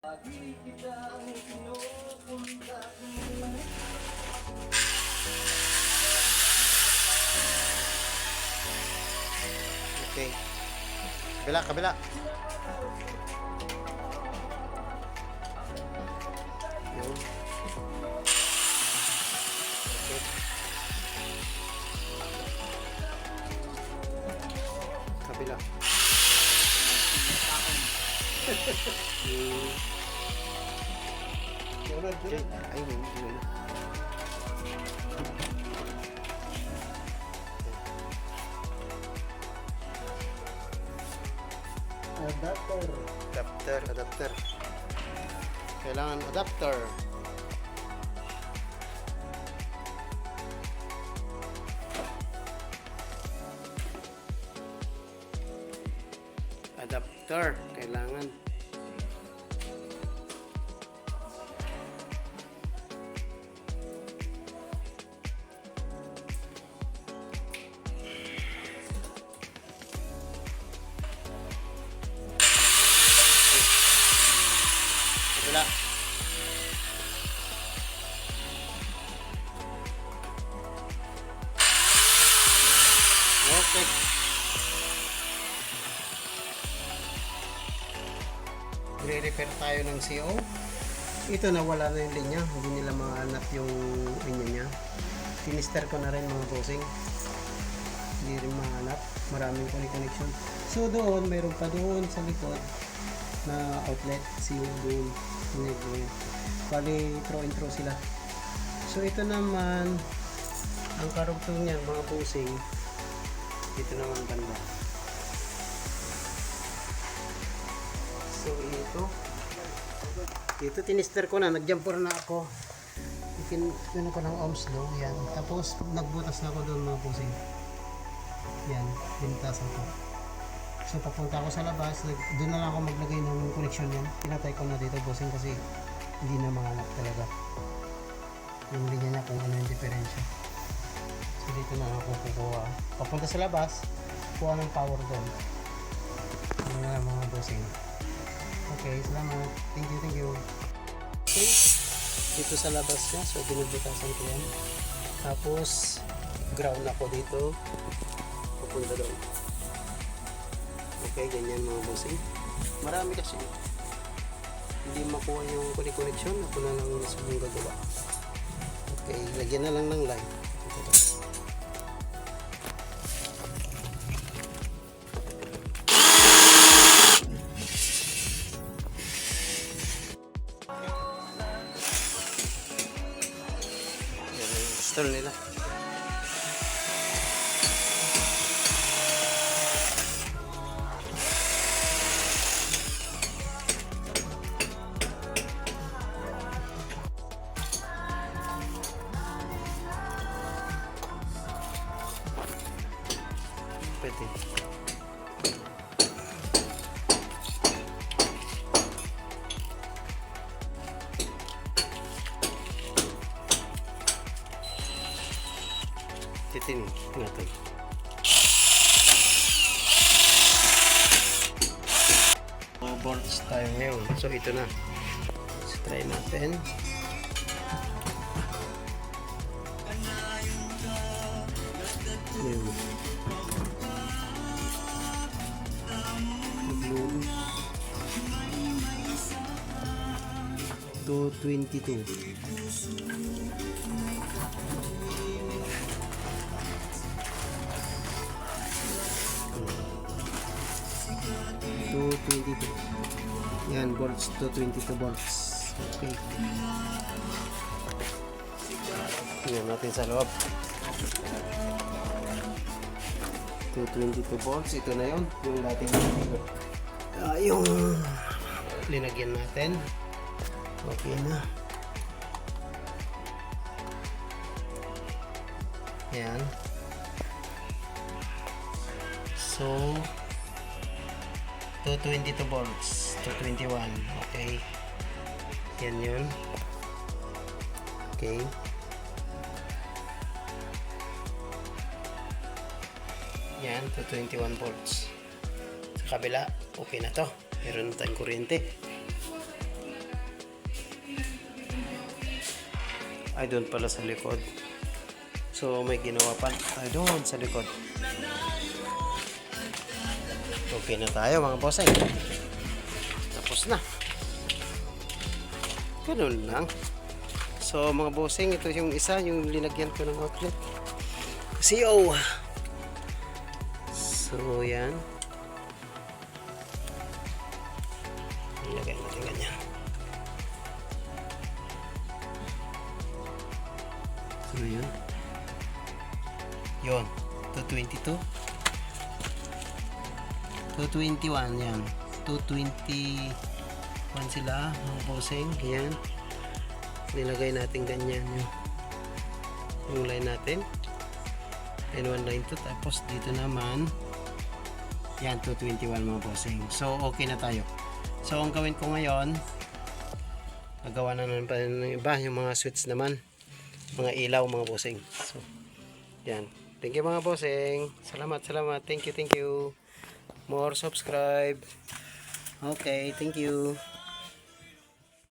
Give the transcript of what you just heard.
Okay. Kabila, kabila. Yun. Okay. Kabila. Okay. Ay, yun. Adapter. Kailangan adapter. Adapter kailangan. Wala. Okay. Re-repair tayo ng CO. Ito nawala na yung linya. Hindi nila mahanap yung linya niya. Tinister ko na rin mga bossing. Hindi rin mahanap. Maraming connection. So doon, mayroon pa doon sa likod na outlet. CO doon. Bali, throw sila. So ito naman ang karugtong niyan mga bossing. Dito naman banda. So ito tinister ko na, nag-jumper na ako. Ikin ko ng ohms law, yan. Tapos nagbutas na ako doon mga bossing. Yan, bintas ako. So papunta ako sa labas, doon na lang ako maglagay ng connection yan. Pinatay ko na dito bossing kasi hindi na mahanap talaga yung linya niya kung ano yung diferensya. So dito na ako kukuha. Papunta sa labas, kuha ng power doon. Ano na mga bossing. Okay, salamat. Thank you. Okay, dito sa labas niya, so binubutasan ko yan. Tapos ground ako dito, papunta doon. Okay, ganyan mga bossing. Marami kasi hindi makuha yung connection. Ako na lang sabong gagawa. Okay, lagyan na lang ng line. Yan ang install nila. Pwede. Titin natin. Boards tayo ngayon. So ito na. So try natin. Yun. 222. Yan, volts, 222 volts. Okay. Tingnan natin sa loob. 222 volts, ito na yun, yung dating yung linagyan natin. Okay na. Yan. So 222 volts, 221. Okay. Yan yun. Okay. Yan, 221 volts. Sa kabila, okay na to. Meron na tayong kuryente. Ay, doon pala sa likod. So, may ginawa pa tayo doon sa likod. Okay na tayo mga bossing. Tapos na. Ganun lang. So, mga bossing, ito yung isa, yung linagyan ko ng outlet. CO. So, yan. Ilagay natin ganyan. So, yun. Yun. 222. 221 yan. 221 sila, mga bossing. Yan. Nilagay natin ganyan yung line natin. Line 1, line 2. Tapos dito naman, yan, 221 mga bossing. So, okay na tayo. So, ang gawin ko ngayon, nagawa na naman pa ng iba, yung mga switch naman. Mga ilaw mga bossing. So, yan. Thank you mga bossing. Salamat, salamat. Thank you, thank you. More subscribe. Okay, thank you.